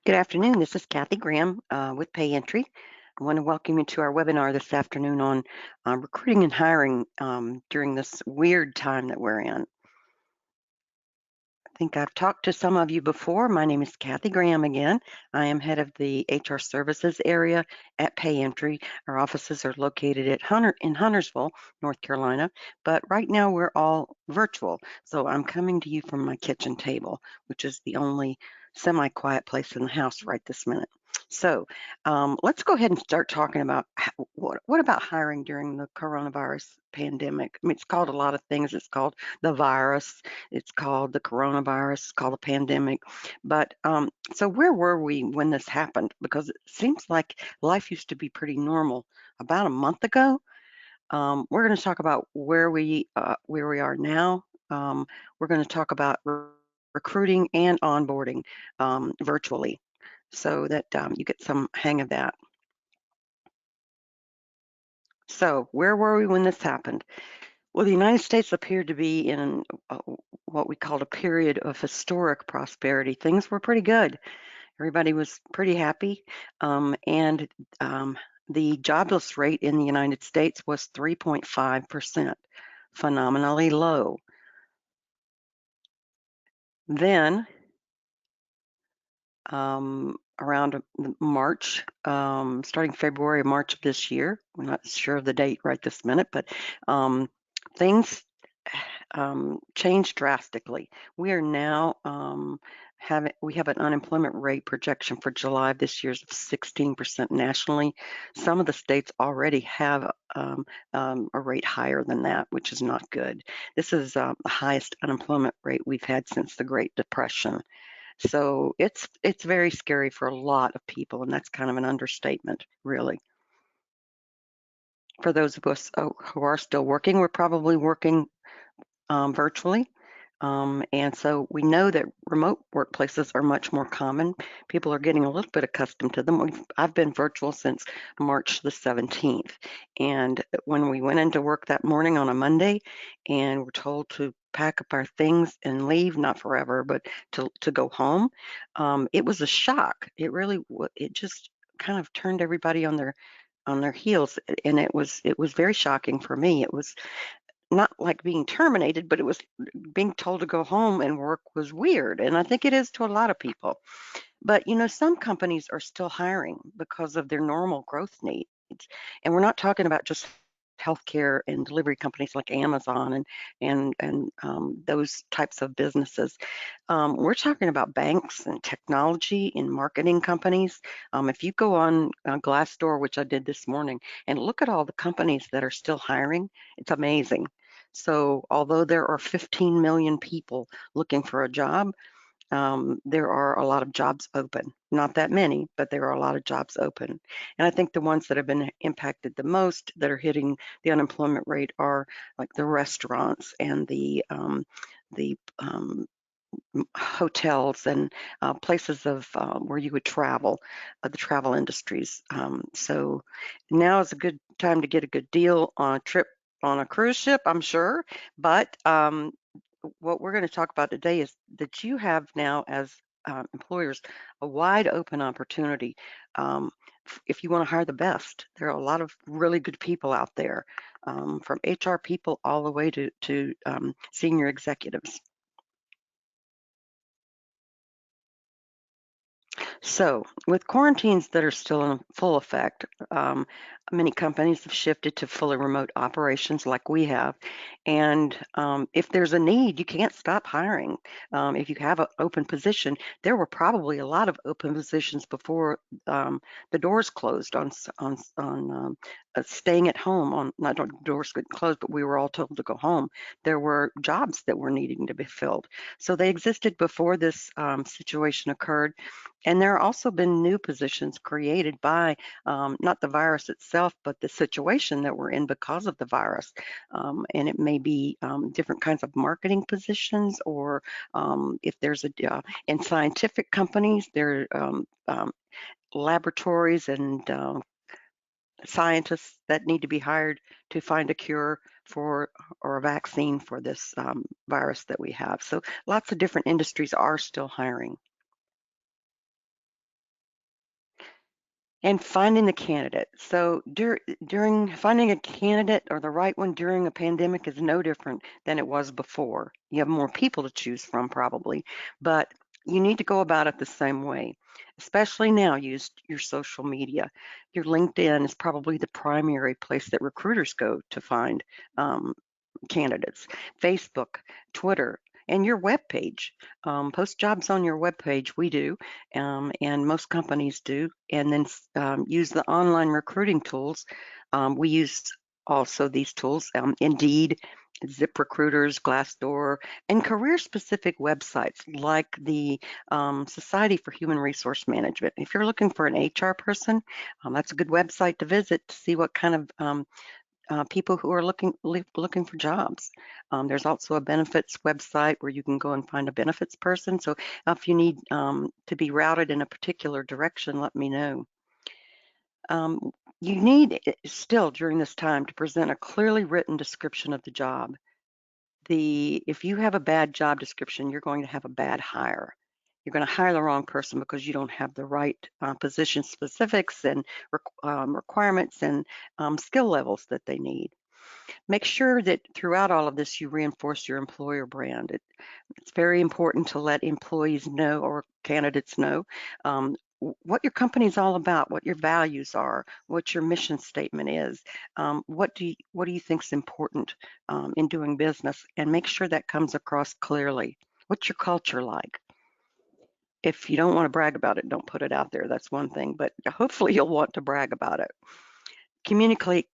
Good afternoon. This is Kathy Graham with Pay Entry. I want to welcome you to our webinar this afternoon on recruiting and hiring during this weird time that we're in. I think I've talked to some of you before. My name is Kathy Graham again. I am head of the HR services area at Pay Entry. Our offices are located in Huntersville, North Carolina, but right now we're all virtual. So I'm coming to you from my kitchen table, which is the only semi-quiet place in the house right this minute. So let's go ahead and start talking about what about hiring during the coronavirus pandemic. I mean, it's called a lot of things. It's called the virus. It's called the coronavirus. It's called a pandemic. But so where were we when this happened? Because it seems like life used to be pretty normal about a month ago. We're going to talk about where we are now. We're going to talk about recruiting and onboarding virtually, so that you get some hang of that. So where were we when this happened? Well, the United States appeared to be in what we called a period of historic prosperity. Things were pretty good. Everybody was pretty happy. And the jobless rate in the United States was 3.5%, phenomenally low. Then, around March, starting February, March of this year, we're not sure of the date right this minute, but things changed drastically. We are now we have an unemployment rate projection for July of this year of 16% nationally. Some of the states already have a rate higher than that, which is not good. This is the highest unemployment rate we've had since the Great Depression. So it's very scary for a lot of people, and that's kind of an understatement, really. For those of us who are still working, we're probably working virtually. And so we know that remote workplaces are much more common. People are getting a little bit accustomed to them. I've been virtual since March the 17th. And when we went into work that morning on a Monday and were told to pack up our things and leave, not forever, but to go home, it was a shock. It just kind of turned everybody on their heels, and it was very shocking for me. It was not like being terminated, but it was being told to go home and work was weird. And I think it is to a lot of people. But, some companies are still hiring because of their normal growth needs. And we're not talking about just healthcare and delivery companies like Amazon and those types of businesses. We're talking about banks and technology and marketing companies. If you go on Glassdoor, which I did this morning, and look at all the companies that are still hiring, it's amazing. So although there are 15 million people looking for a job, there are a lot of jobs open. Not that many, but there are a lot of jobs open. And I think the ones that have been impacted the most that are hitting the unemployment rate are like the restaurants and the hotels and places of where you would travel, the travel industries. So now is a good time to get a good deal on a trip on a cruise ship, I'm sure. But what we're going to talk about today is that you have now, as employers, a wide open opportunity. If you want to hire the best, there are a lot of really good people out there, from HR people all the way to senior executives. So, with quarantines that are still in full effect, many companies have shifted to fully remote operations like we have. And if there's a need, you can't stop hiring. If you have an open position, there were probably a lot of open positions before the doors closed on staying at home. On not doors couldn't close, but we were all told to go home. There were jobs that were needing to be filled, so they existed before this situation occurred. And there have also been new positions created by not the virus itself, but the situation that we're in because of the virus. And it may be different kinds of marketing positions, or if there's in scientific companies, there are laboratories and scientists that need to be hired to find a cure for or a vaccine for this virus that we have. So lots of different industries are still hiring. And finding the candidate. So during finding a candidate or the right one during a pandemic is no different than it was before. You have more people to choose from probably, but you need to go about it the same way. Especially now, use your social media. Your LinkedIn is probably the primary place that recruiters go to find um, candidates. Facebook, Twitter, and your web page. Post jobs on your web page. We do, and most companies do. And then use the online recruiting tools. We use also these tools, Indeed, ZipRecruiters, Glassdoor, and career-specific websites like the Society for Human Resource Management. If you're looking for an HR person, that's a good website to visit to see what kind of people who are looking for jobs. There's also a benefits website where you can go and find a benefits person. So if you need to be routed in a particular direction, let me know. Um, you need still during this time to present a clearly written description of the job. If you have a bad job description, you're going to have a bad hire. You're going to hire the wrong person because you don't have the right position specifics and requirements and skill levels that they need. Make sure that throughout all of this, you reinforce your employer brand. It's very important to let employees know or candidates know what your company is all about, what your values are, what your mission statement is, what do you think is important in doing business, and make sure that comes across clearly. What's your culture like? If you don't want to brag about it, don't put it out there. That's one thing, but hopefully you'll want to brag about it. Communicate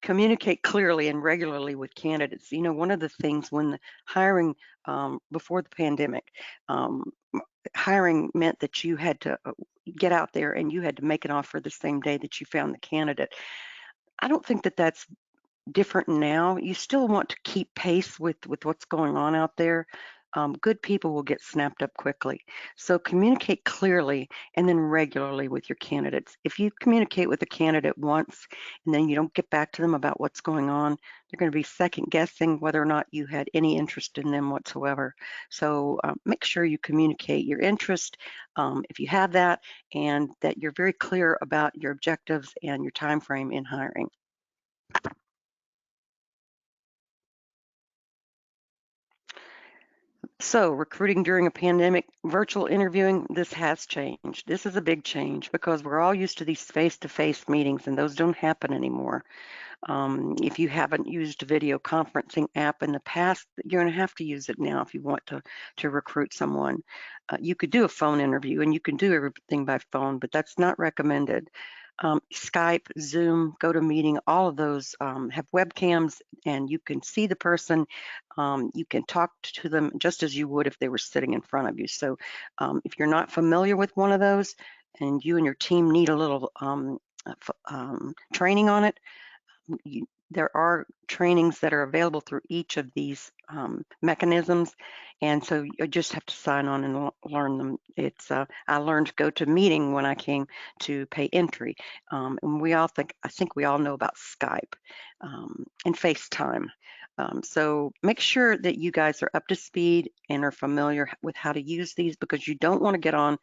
communicate clearly and regularly with candidates. You know, one of the things when the hiring before the pandemic, um, hiring meant that you had to get out there and you had to make an offer the same day that you found the candidate. I don't think that that's different now. You still want to keep pace with what's going on out there. Good people will get snapped up quickly. So communicate clearly and then regularly with your candidates. If you communicate with a candidate once and then you don't get back to them about what's going on, they're going to be second guessing whether or not you had any interest in them whatsoever. So make sure you communicate your interest if you have that, and that you're very clear about your objectives and your time frame in hiring. So, recruiting during a pandemic, virtual interviewing, this has changed. This is a big change because we're all used to these face-to-face meetings and those don't happen anymore. If you haven't used a video conferencing app in the past, you're going to have to use it now if you want to recruit someone. You could do a phone interview and you can do everything by phone, but that's not recommended. Skype, Zoom, GoToMeeting, all of those have webcams and you can see the person. You can talk to them just as you would if they were sitting in front of you. So if you're not familiar with one of those and you and your team need a little training on it, there are trainings that are available through each of these mechanisms, and so you just have to sign on and learn them. I learned GoToMeeting when I came to pay entry, and I think we all know about Skype and FaceTime. So make sure that you guys are up to speed and are familiar with how to use these, because you don't want to get on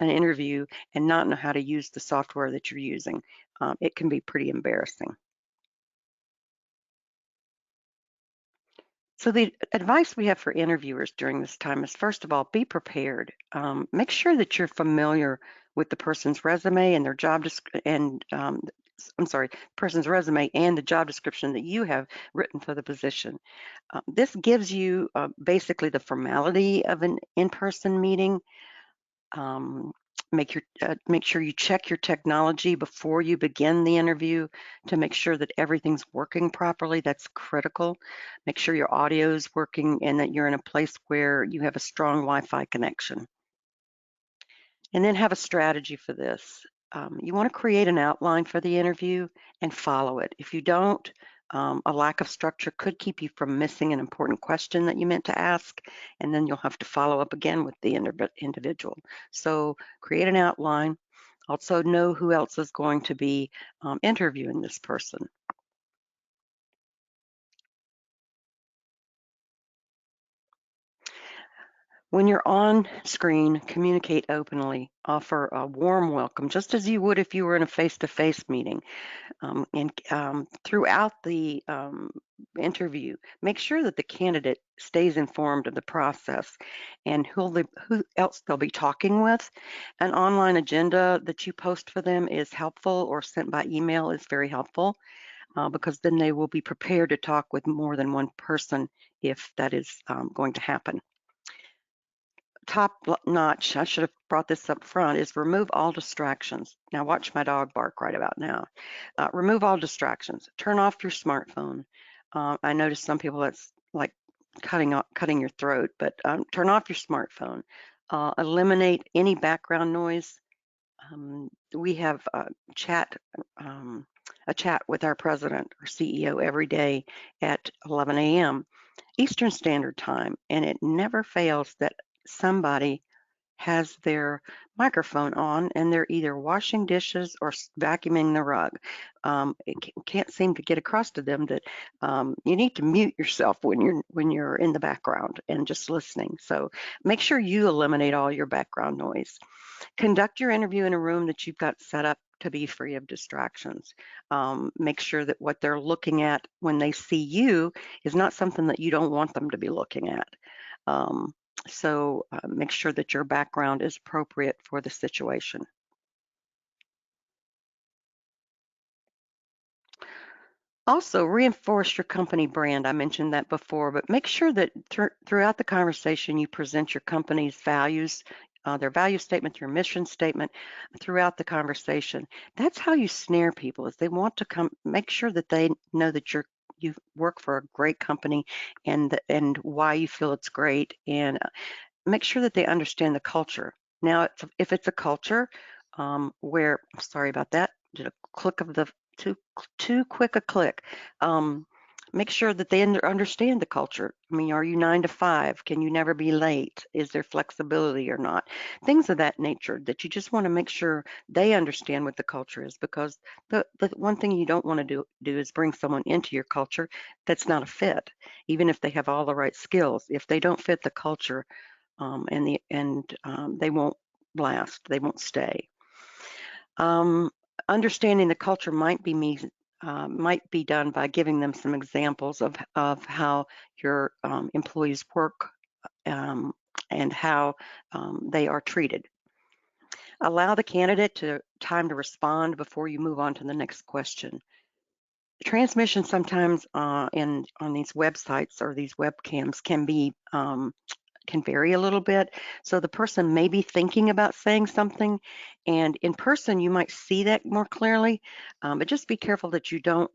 an interview and not know how to use the software that you're using. It can be pretty embarrassing. So the advice we have for interviewers during this time is, first of all, be prepared. Make sure that you're familiar with the person's resume and their person's resume and the job description that you have written for the position. This gives you basically the formality of an in-person meeting. Um, make sure you check your technology before you begin the interview to make sure that everything's working properly. That's critical. Make sure your audio is working and that you're in a place where you have a strong Wi-Fi connection. And then have a strategy for this. You want to create an outline for the interview and follow it. If you don't, a lack of structure could keep you from missing an important question that you meant to ask, and then you'll have to follow up again with the individual. So create an outline. Also know who else is going to be interviewing this person. When you're on screen, communicate openly, offer a warm welcome, just as you would if you were in a face-to-face meeting. And throughout the interview, make sure that the candidate stays informed of the process and who else they'll be talking with. An online agenda that you post for them is helpful, or sent by email is very helpful, because then they will be prepared to talk with more than one person if that is going to happen. Top notch, I should have brought this up front, is remove all distractions. Now watch my dog bark right about now. Remove all distractions. Turn off your smartphone. I notice some people that's like cutting your throat, but turn off your smartphone. Eliminate any background noise. We have um, a chat with our president or CEO every day at 11 a.m. Eastern Standard Time, and it never fails that somebody has their microphone on and they're either washing dishes or vacuuming the rug. It can't seem to get across to them that you need to mute yourself when you're in the background and just listening. So make sure you eliminate all your background noise. Conduct your interview in a room that you've got set up to be free of distractions. Make sure that what they're looking at when they see you is not something that you don't want them to be looking at. So make sure that your background is appropriate for the situation. Also, reinforce your company brand. I mentioned that before, but make sure that throughout the conversation you present your company's values, their value statement, your mission statement throughout the conversation. That's how you snare people, is they want to come, make sure that they know that you work for a great company and why you feel it's great, and make sure that they understand the culture. Now, if it's a culture where, sorry about that, did a click of the too quick a click. Make sure that they understand the culture. I mean, are you 9 to 5? Can you never be late? Is there flexibility or not? Things of that nature that you just want to make sure they understand what the culture is, because the one thing you don't want to do is bring someone into your culture that's not a fit, even if they have all the right skills. If they don't fit the culture, and they won't last. They won't stay. Um, Understanding the culture might be done by giving them some examples of how your employees work, um, and how they are treated. Allow the candidate time to respond before you move on to the next question. Transmission sometimes on these websites or these webcams can vary a little bit. So the person may be thinking about saying something, and in person you might see that more clearly, but just be careful that you don't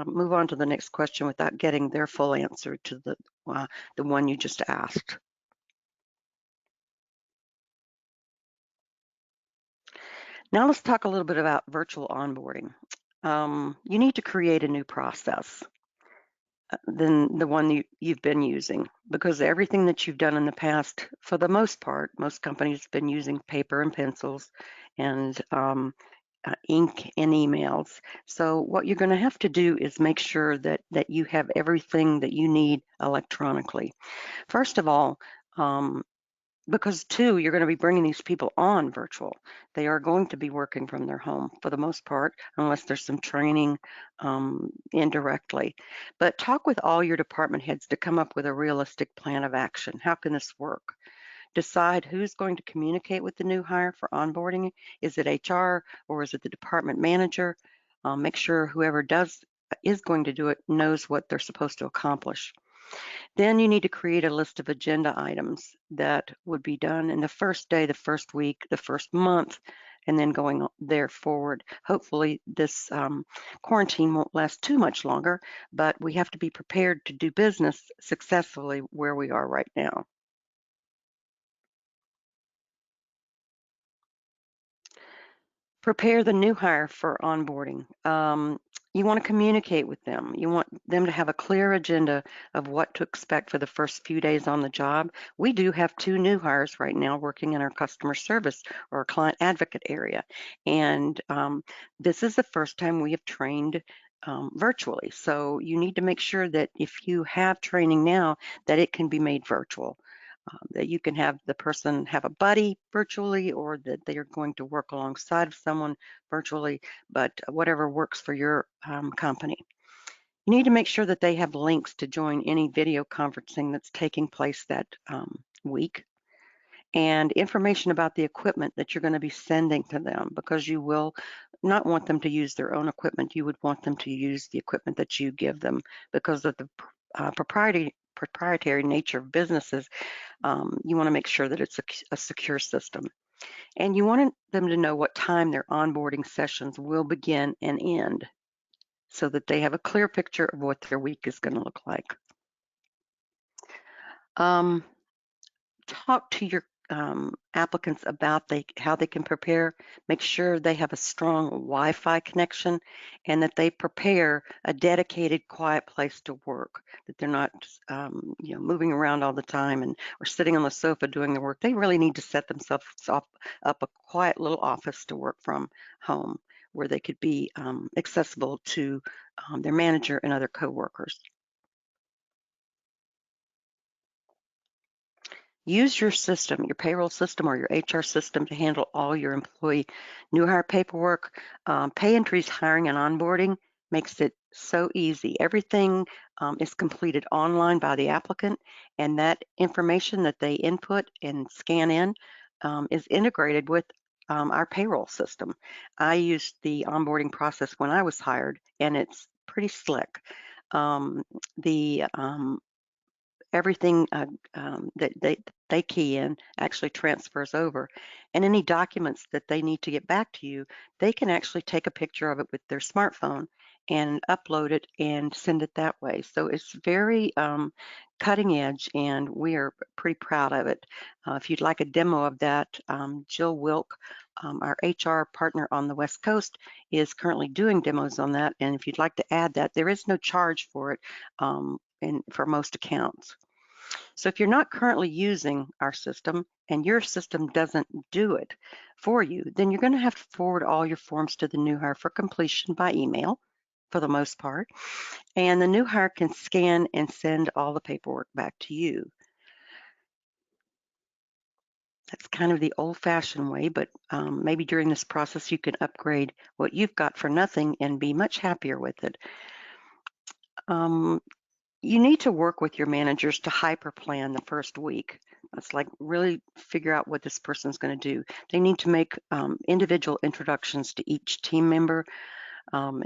move on to the next question without getting their full answer to the one you just asked. Now let's talk a little bit about virtual onboarding. You need to create a new process than the one you've been using, because everything that you've done in the past, for the most part, most companies have been using paper and pencils and ink and emails. So what you're going to have to do is make sure that you have everything that you need electronically. First of all, because two, you're going to be bringing these people on virtual. They are going to be working from their home for the most part, unless there's some training indirectly. But talk with all your department heads to come up with a realistic plan of action. How can this work? Decide who's going to communicate with the new hire for onboarding. Is it HR or is it the department manager? Make sure whoever is going to do it knows what they're supposed to accomplish. Then you need to create a list of agenda items that would be done in the first day, the first week, the first month, and then going there forward. Hopefully this quarantine won't last too much longer, but we have to be prepared to do business successfully where we are right now. Prepare the new hire for onboarding. You want to communicate with them. You want them to have a clear agenda of what to expect for the first few days on the job. We do have 2 new hires right now working in our customer service or client advocate area. And this is the first time we have trained virtually. So you need to make sure that if you have training now, that it can be made virtual. that you can have the person have a buddy virtually, or that they are going to work alongside of someone virtually, but whatever works for your company. You need to make sure that they have links to join any video conferencing that's taking place that week, and information about the equipment that you're going to be sending to them, because you will not want them to use their own equipment. You would want them to use the equipment that you give them because of the proprietary nature of businesses. You want to make sure that it's a secure system. And you want them to know what time their onboarding sessions will begin and end, so that they have a clear picture of what their week is going to look like. Talk to your applicants about how they can prepare. Make sure they have a strong Wi-Fi connection, and that they prepare a dedicated, quiet place to work, that they're not moving around all the time or sitting on the sofa doing the work. They really need to set themselves up a quiet little office to work from home, where they could be accessible to their manager and other coworkers. Use your system, your payroll system or your HR system, to handle all your employee new hire paperwork. Pay entries, hiring, and onboarding makes it so easy. Everything is completed online by the applicant, and that information that they input and scan in is integrated with our payroll system. I used the onboarding process when I was hired, and it's pretty slick. The Everything that they key in actually transfers over, and any documents that they need to get back to you, they can actually take a picture of it with their smartphone and upload it and send it that way. So it's very cutting edge, and we are pretty proud of it. If you'd like a demo of that, Jill Wilk, our HR partner on the West Coast, is currently doing demos on that, and if you'd like to add that, there is no charge for it for most accounts. So if you're not currently using our system and your system doesn't do it for you, then you're going to have to forward all your forms to the new hire for completion by email for the most part. And the new hire can scan and send all the paperwork back to you. That's kind of the old-fashioned way, but maybe during this process you can upgrade what you've got for nothing and be much happier with it. You need to work with your managers to hyperplan the first week. It's like really figure out what this person's going to do. They need to make individual introductions to each team member,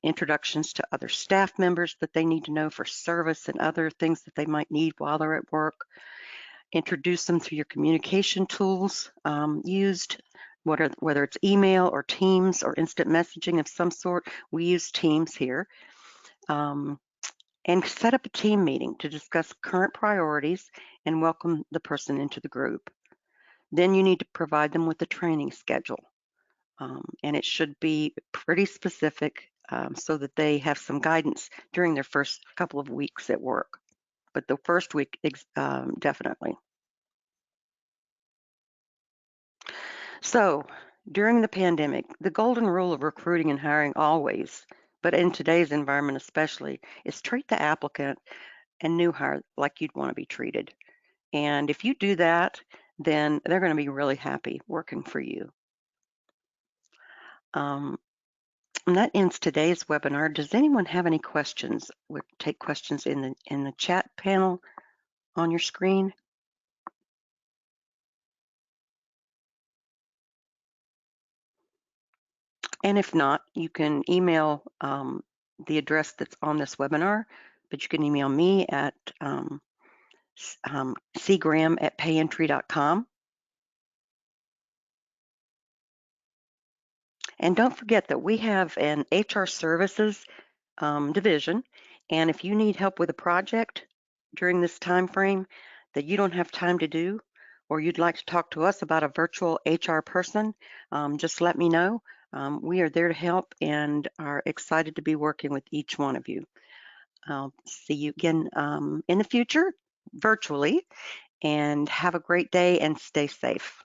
introductions to other staff members that they need to know for service and other things that they might need while they're at work. Introduce them through your communication tools used, whether it's email or Teams or instant messaging of some sort. We use Teams here. And set up a team meeting to discuss current priorities and welcome the person into the group. Then you need to provide them with a training schedule, and it should be pretty specific so that they have some guidance during their first couple of weeks at work, but the first week definitely. So during the pandemic, the golden rule of recruiting and hiring always, but in today's environment especially, is treat the applicant and new hire like you'd want to be treated. And if you do that, then they're going to be really happy working for you. And that ends today's webinar. Does anyone have any questions? We'll take questions in the chat panel on your screen. And if not, you can email the address that's on this webinar, but you can email me at cgram@payentry.com. And don't forget that we have an HR services division, and if you need help with a project during this time frame that you don't have time to do, or you'd like to talk to us about a virtual HR person, just let me know. We are there to help and are excited to be working with each one of you. I'll see you again in the future virtually, and have a great day and stay safe.